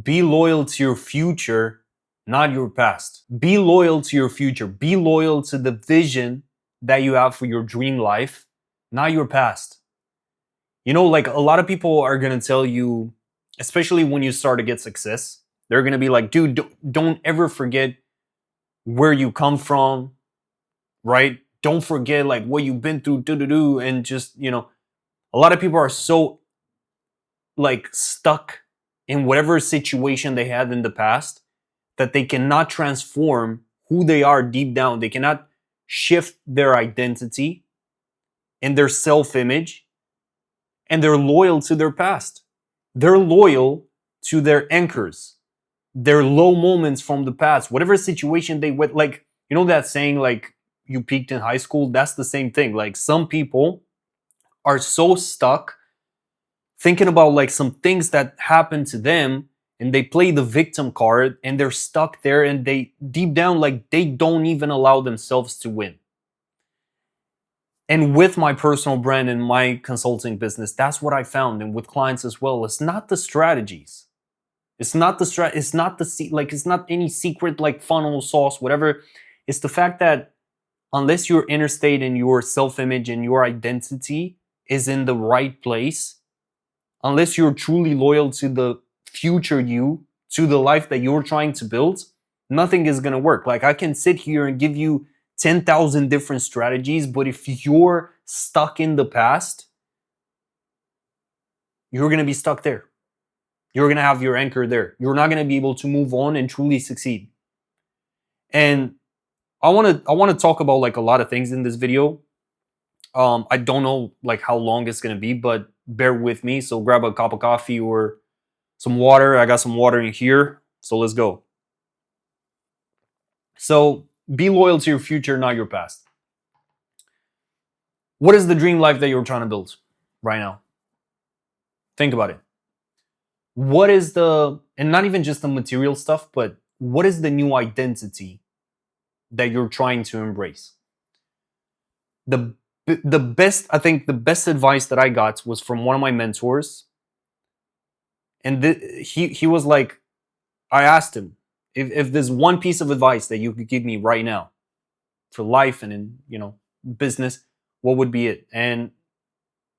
Be loyal to your future, not your past. Be loyal to your future. Be loyal to the vision that you have for your dream life, not your past. Like a lot of people are going to tell you, especially when you start to get success, they're going to be like, dude, don't ever forget where you come from, right? Don't forget like what you've been through, and just, a lot of people are so like stuck in whatever situation they had in the past that they cannot transform who they are deep down. They cannot shift their identity and their self-image, and they're loyal to their past. They're loyal to their anchors, their low moments from the past, whatever situation they went. Like, that saying, like, you peaked in high school? That's the same thing. Like, some people are so stuck thinking about like some things that happened to them, and they play the victim card, and they're stuck there, and they deep down, like, they don't even allow themselves to win. And with my personal brand and my consulting business, that's what I found, and with clients as well. It's not the strategies. It's not the it's not it's not any secret like funnel sauce, whatever. It's the fact that unless your inner state and your self-image and your identity is in the right place, unless you're truly loyal to the future you, to the life that you're trying to build, nothing is going to work. Like, I can sit here and give you 10,000 different strategies, but if you're stuck in the past, you're going to be stuck there. You're going to have your anchor there. You're not going to be able to move on and truly succeed. And I want to talk about like a lot of things in this video. I don't know like how long it's going to be, but bear with me. So grab a cup of coffee or some water. I got some water in here. So let's go. So be loyal to your future, not your past. What is the dream life that you're trying to build right now? Think about it. What is and not even just the material stuff, but what is the new identity that you're trying to embrace? The best, I think the best advice that I got was from one of my mentors. And he was like, I asked him, if there's one piece of advice that you could give me right now for life and in, business, what would be it? And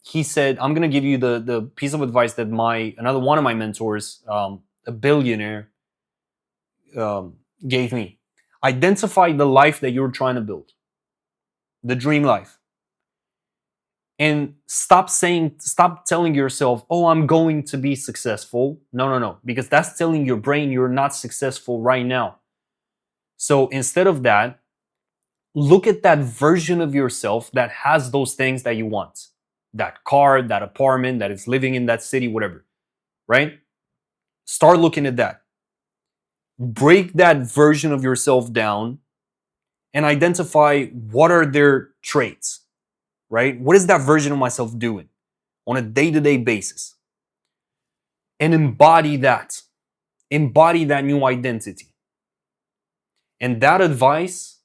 he said, I'm going to give you the piece of advice that another one of my mentors, a billionaire, gave me. Identify the life that you're trying to build, the dream life. And stop telling yourself, oh, I'm going to be successful. No, because that's telling your brain you're not successful right now. So instead of that, look at that version of yourself that has those things that you want. That car, that apartment, that is living in that city, whatever, right? Start looking at that. Break that version of yourself down and identify what are their traits, right? What is that version of myself doing on a day-to-day basis? And embody that. Embody that new identity. And that advice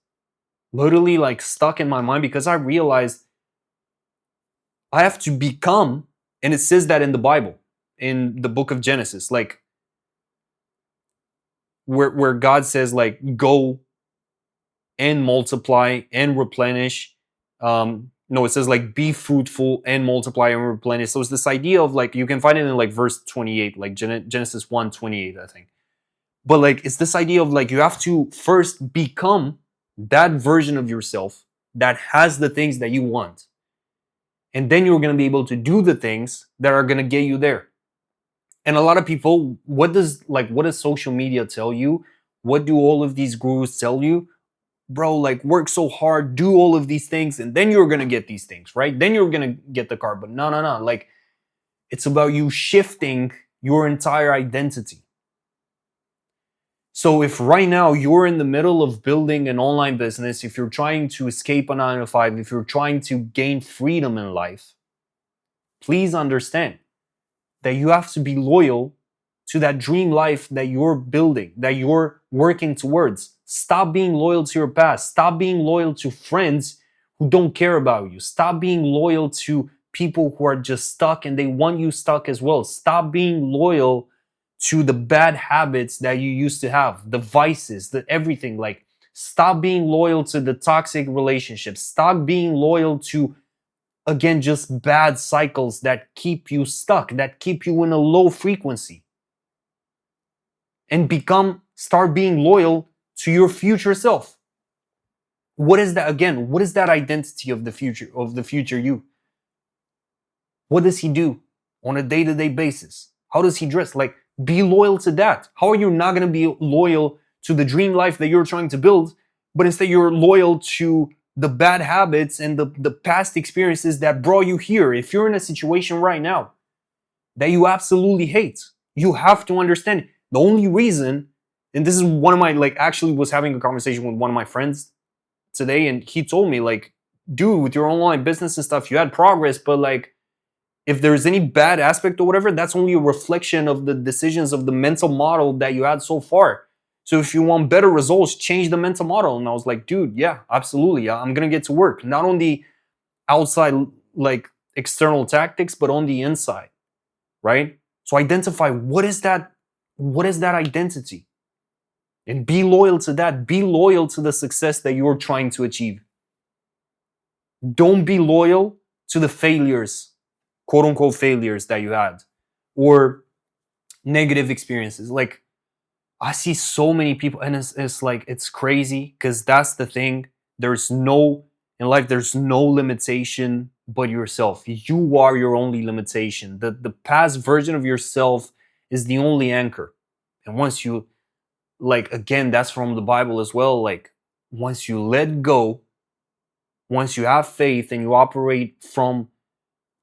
literally like stuck in my mind because I realized I have to become, and it says that in the Bible, in the book of Genesis, like where God says like, go and multiply and replenish. No, it says like, be fruitful and multiply and replenish. So it's this idea of like, you can find it in like verse 28, like Genesis 1:28, I think. But like, it's this idea of like, you have to first become that version of yourself that has the things that you want. And then you're going to be able to do the things that are going to get you there. And a lot of people, what does social media tell you? What do all of these gurus tell you? Bro, like, work so hard, do all of these things, and then you're going to get these things, right? Then you're going to get the car. But no. Like, it's about you shifting your entire identity. So if right now you're in the middle of building an online business, if you're trying to escape a 9-to-5, if you're trying to gain freedom in life, please understand that you have to be loyal to that dream life that you're building, that you're working towards. Stop being loyal to your past. Stop being loyal to friends who don't care about you. Stop being loyal to people who are just stuck and they want you stuck as well. Stop being loyal to the bad habits that you used to have, the vices, the everything. Like, stop being loyal to the toxic relationships. Stop being loyal to, again, just bad cycles that keep you stuck, that keep you in a low frequency. And start being loyal to your future self. What is that again? What is that identity of the future you? What does he do on a day-to-day basis? How does he dress? Like, be loyal to that. How are you not going to be loyal to the dream life that you're trying to build, but instead you're loyal to the bad habits and the past experiences that brought you here? If you're in a situation right now that you absolutely hate, you have to understand the only reason, and this is one of my, like, actually was having a conversation with one of my friends today, and he told me, like, dude, with your online business and stuff, you had progress, but like, if there's any bad aspect or whatever, that's only a reflection of the decisions of the mental model that you had so far. So if you want better results, change the mental model. And I was like, dude, yeah, absolutely. Yeah, I'm going to get to work. Not on the outside, like, external tactics, but on the inside, right? So identify what is that identity? And be loyal to that. Be loyal to the success that you're trying to achieve. Don't be loyal to the failures, quote unquote failures that you had, or negative experiences. Like, I see so many people, and it's like, it's crazy, because that's the thing. In life, there's no limitation but yourself. You are your only limitation. The past version of yourself is the only anchor. And once you, like, again, that's from the Bible as well. Like, once you let go, once you have faith and you operate from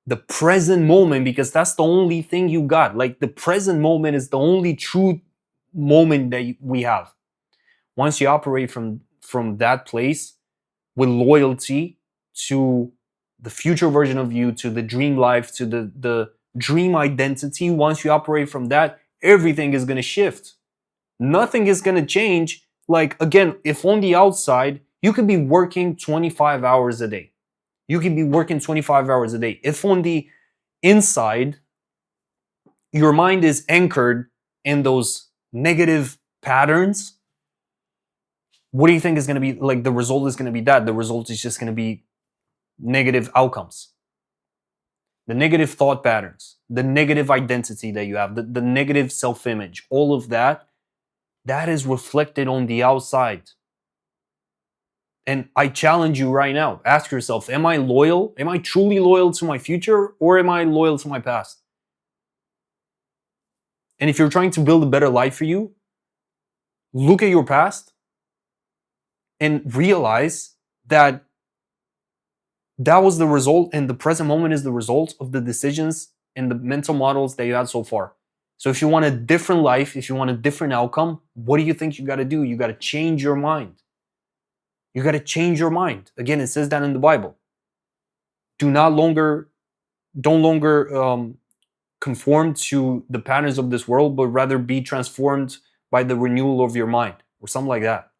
the present moment, because that's the only thing you got. Like, the present moment is the only true moment that we have. Once you operate from that place with loyalty to the future version of you, to the dream life, to the dream identity, once you operate from that, everything is going to shift. Nothing is going to change. Like, again, if on the outside, you could be working 25 hours a day. You could be working 25 hours a day. If on the inside, your mind is anchored in those negative patterns, what do you think is going to be, like, the result is going to be that? The result is just going to be negative outcomes. The negative thought patterns, the negative identity that you have, the negative self-image, all of that is reflected on the outside. And I challenge you right now, ask yourself, am I loyal? Am I truly loyal to my future, or am I loyal to my past? And if you're trying to build a better life for you, look at your past and realize that was the result, and the present moment is the result of the decisions and the mental models that you had so far. So if you want a different life, if you want a different outcome, what do you think you got to do? You got to change your mind. You got to change your mind. Again, it says that in the Bible. Don't longer conform to the patterns of this world, but rather be transformed by the renewal of your mind, or something like that.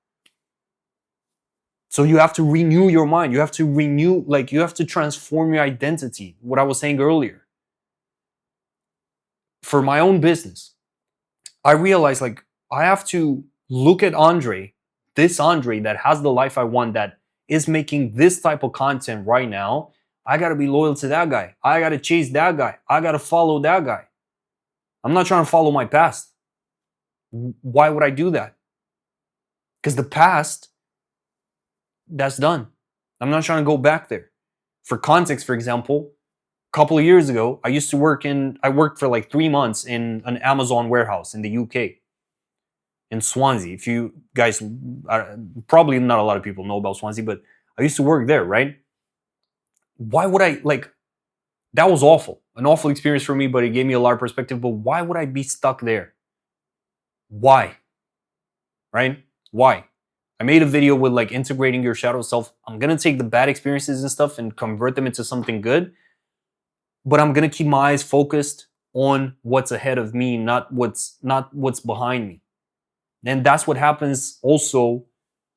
So you have to renew your mind. You have to you have to transform your identity. What I was saying earlier. For my own business, I realized, like, I have to look at Andre, this Andre that has the life I want, that is making this type of content right now. I got to be loyal to that guy. I got to chase that guy. I got to follow that guy. I'm not trying to follow my past. Why would I do that? Because the past, that's done. I'm not trying to go back there. For context, for example, a couple of years ago, I worked for like 3 months in an Amazon warehouse in the UK, in Swansea. If you guys, probably not a lot of people know about Swansea, but I used to work there, right? Why would I, like, that was awful. An awful experience for me, but it gave me a lot of perspective. But why would I be stuck there? Why? Right? Why? I made a video with, like, integrating your shadow self. I'm going to take the bad experiences and stuff and convert them into something good. But I'm going to keep my eyes focused on what's ahead of me, not what's behind me. And that's what happens also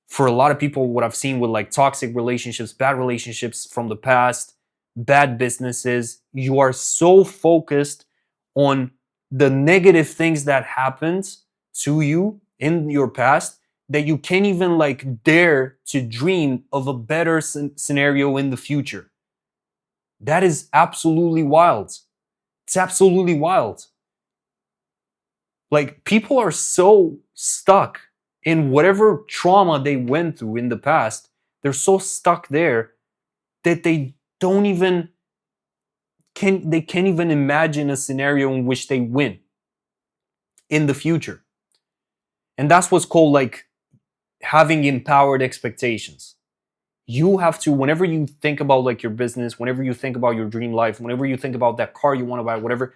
for a lot of people, what I've seen with, like, toxic relationships, bad relationships from the past, bad businesses. You are so focused on the negative things that happened to you in your past that you can't even like dare to dream of a better scenario in the future. That is absolutely wild. It's absolutely wild. Like people are so stuck in whatever trauma they went through in the past. They're so stuck there that they can't even imagine a scenario in which they win in the future. And that's what's called like having empowered expectations. You have to, whenever you think about like your business, whenever you think about your dream life, whenever you think about that car you want to buy, whatever,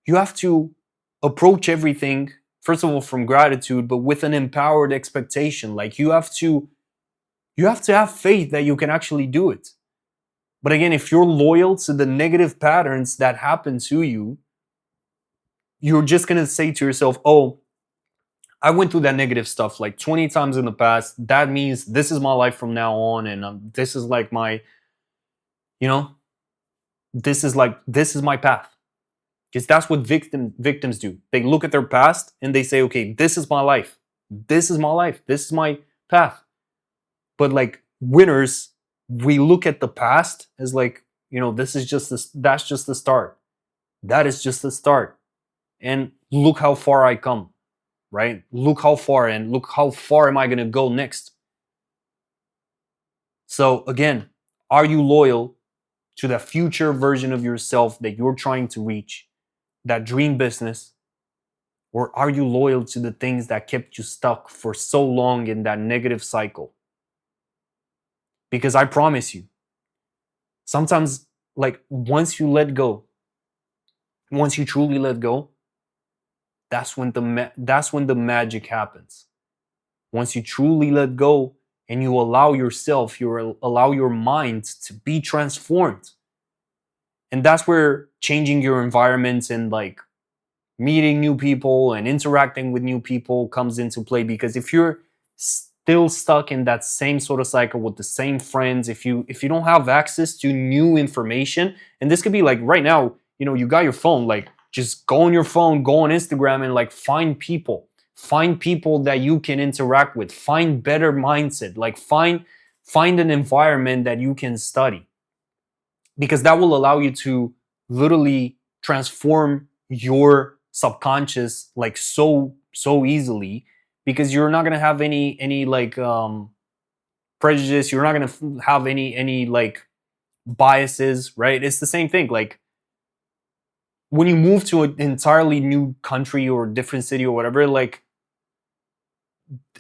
you have to approach everything, first of all, from gratitude, but with an empowered expectation. Like you have to have faith that you can actually do it. But again, if you're loyal to the negative patterns that happen to you, you're just going to say to yourself, oh, I went through that negative stuff like 20 times in the past. That means this is my life from now on. And this is like my, you know, this is my path. Because that's what victims do. They look at their past and they say, okay, this is my life. This is my life. This is my path. But like winners, we look at the past as like, this is just this, that's just the start. That is just the start. And look how far I come, right? Look how far, and look how far am I going to go next? So again, are you loyal to the future version of yourself that you're trying to reach, that dream business? Or are you loyal to the things that kept you stuck for so long in that negative cycle? Because I promise you, sometimes, like, once you let go, once you truly let go, that's when the magic happens. Once you truly let go and you allow yourself, you allow your mind to be transformed. And that's where changing your environment and like meeting new people and interacting with new people comes into play. Because if you're still stuck in that same sort of cycle with the same friends, if you don't have access to new information, and this could be like right now, you got your phone, like just go on your phone, go on Instagram and like find people that you can interact with, find better mindset, like find an environment that you can study, because that will allow you to literally transform your subconscious like so easily, because you're not going to have any like prejudice, you're not going to have any like biases, right? It's the same thing like when you move to an entirely new country or different city or whatever, like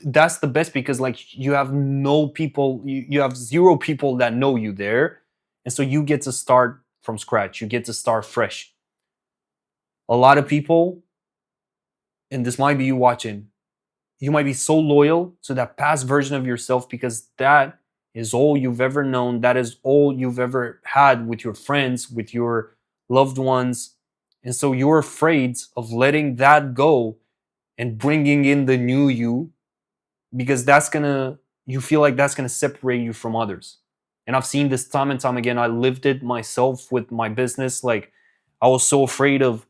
that's the best, because like you have no people, you have zero people that know you there, and so you get to start from scratch, you get to start fresh. A lot of people, and this might be you watching, you might be so loyal to that past version of yourself because that is all you've ever known, that is all you've ever had with your friends, with your loved ones, and so you're afraid of letting that go and bringing in the new you, because you feel like that's gonna separate you from others. And I've seen this time and time again. I lived it myself with my business. Like I was so afraid of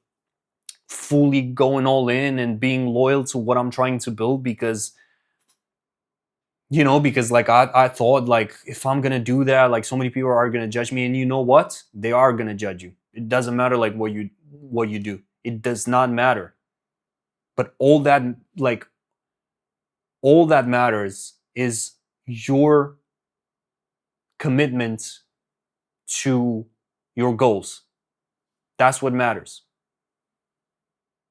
fully going all in and being loyal to what I'm trying to build, because like I thought like if I'm gonna do that, like so many people are gonna judge me. And you know what? They are gonna judge you. It doesn't matter like what you do. It does not matter. But all that matters is your commitment to your goals. That's what matters.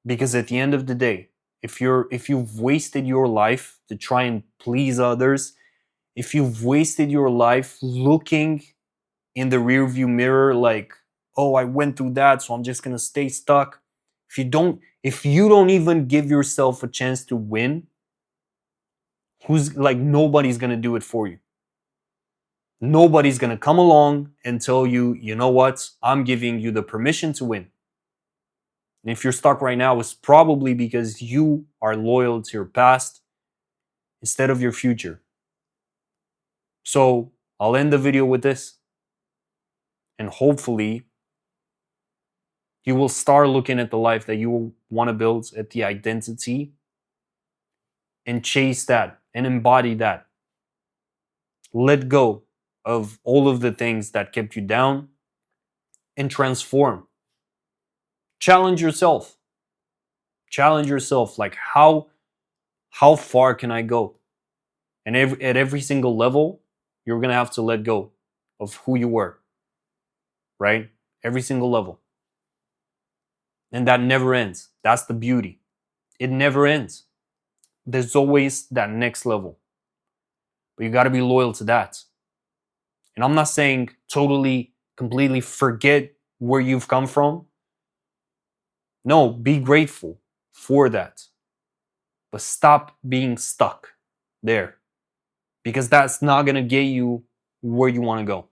Because at the end of the day, if you've wasted your life to try and please others, if you've wasted your life looking in the rearview mirror like, oh, I went through that, so I'm just going to stay stuck. If you don't even give yourself a chance to win, nobody's going to do it for you. Nobody's going to come along and tell you, you know what? I'm giving you the permission to win. And if you're stuck right now, it's probably because you are loyal to your past instead of your future. So I'll end the video with this. And hopefully You will start looking at the life that you want to build, at the identity, and chase that and embody that. Let go of all of the things that kept you down and transform. Challenge yourself. Challenge yourself. Like how far can I go? And at every single level, you're gonna have to let go of who you were, right? Every single level. And that never ends. That's the beauty. It never ends. There's always that next level. But you gotta be loyal to that. And I'm not saying totally, completely forget where you've come from. No, be grateful for that. But stop being stuck there, because that's not going to get you where you want to go.